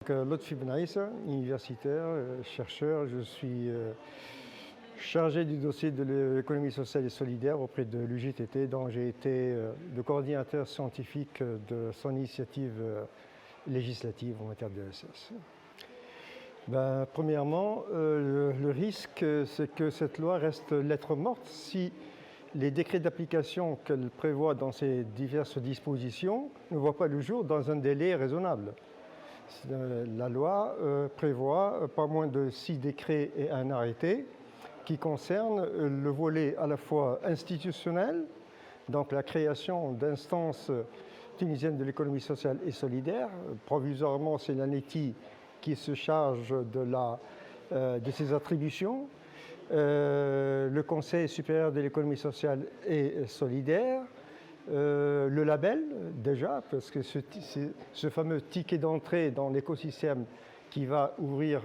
Lotfi Benaïssa, universitaire, chercheur. Je suis chargé du dossier de l'économie sociale et solidaire auprès de l'UGTT, dont j'ai été le coordinateur scientifique de son initiative législative en matière de l'ESS. Premièrement, le risque, c'est que cette loi reste lettre morte si les décrets d'application qu'elle prévoit dans ces diverses dispositions ne voient pas le jour dans un délai raisonnable. La loi prévoit pas moins de 6 décrets et un arrêté qui concernent le volet à la fois institutionnel, donc la création d'instances tunisiennes de l'économie sociale et solidaire. Provisoirement, c'est l'ANETI qui se charge de ses attributions. Le Conseil supérieur de l'économie sociale et solidaire, le label déjà, parce que ce fameux ticket d'entrée dans l'écosystème qui va ouvrir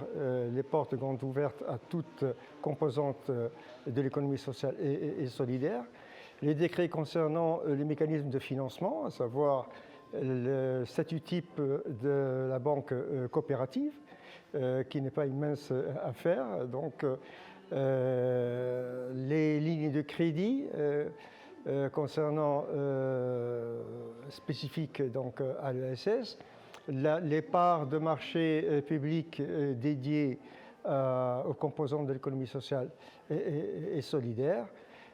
les portes grandes ouvertes à toute composante de l'économie sociale et solidaire. Les décrets concernant les mécanismes de financement, à savoir le statut type de la banque coopérative, qui n'est pas une mince affaire. Donc, les lignes de crédit concernant spécifiques donc, à l'ESS, les parts de marché public dédiées aux composantes de l'économie sociale et solidaire,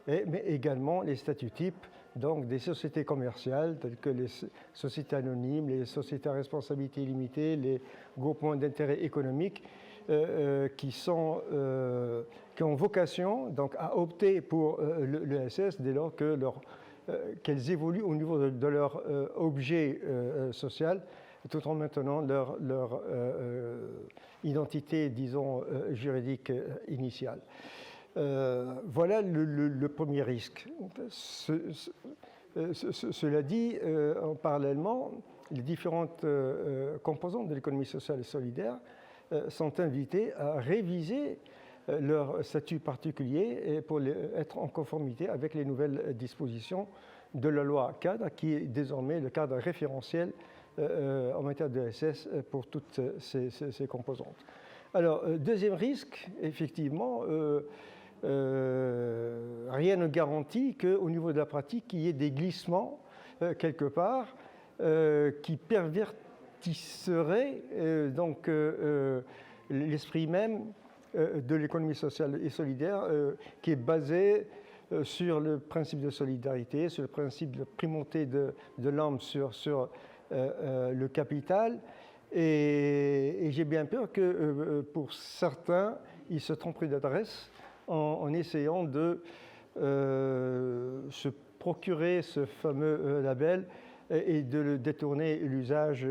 mais également les statuts types donc des sociétés commerciales telles que les sociétés anonymes, les sociétés à responsabilité limitée, les groupements d'intérêt économique qui ont vocation donc, à opter pour l'ESS dès lors qu'elles évoluent au niveau de leur objet social tout en maintenant leur identité, disons, juridique initiale. Voilà le premier risque. Cela dit, parallèlement, les différentes composantes de l'économie sociale et solidaire sont invitées à réviser leur statut particulier pour être en conformité avec les nouvelles dispositions de la loi cadre, qui est désormais le cadre référentiel en matière de SS pour toutes ces composantes. Alors, deuxième risque, effectivement, rien ne garantit qu'au niveau de la pratique, il y ait des glissements quelque part qui pervertisseraient donc l'esprit même de l'économie sociale et solidaire qui est basé sur le principe de solidarité, sur le principe de primauté de l'homme sur le capital. Et j'ai bien peur que pour certains, ils se tromperaient d'adresse en essayant de se procurer ce fameux label et de le détourner l'usage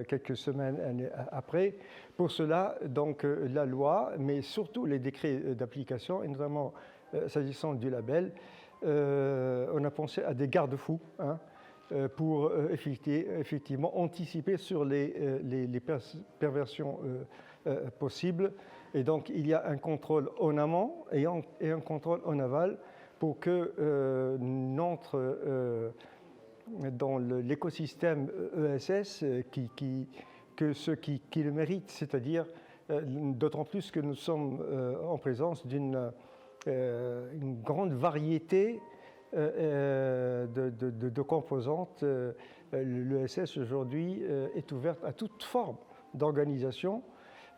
quelques semaines après. Pour cela, donc, la loi, mais surtout les décrets d'application, et notamment s'agissant du label, on a pensé à des garde-fous pour effectivement anticiper sur les perversions possibles. Et donc, il y a un contrôle en amont et un contrôle en aval pour que n'entre dans l'écosystème ESS que ceux qui le méritent, c'est-à-dire d'autant plus que nous sommes en présence d'une grande variété de composantes. L'ESS aujourd'hui est ouverte à toute forme d'organisation,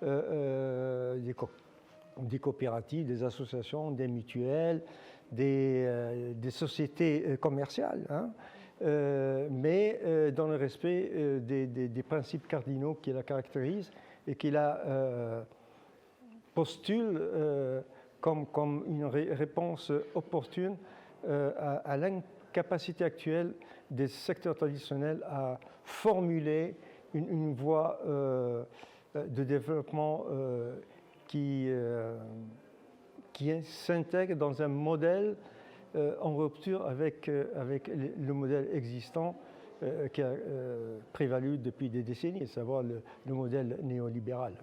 des coopératives, des associations, des mutuelles, des sociétés commerciales, mais dans le respect des principes cardinaux qui la caractérisent et qui la postulent comme une réponse opportune à l'incapacité actuelle des secteurs traditionnels à formuler une voie de développement qui s'intègre dans un modèle en rupture avec le modèle existant qui a prévalu depuis des décennies, à savoir le modèle néolibéral.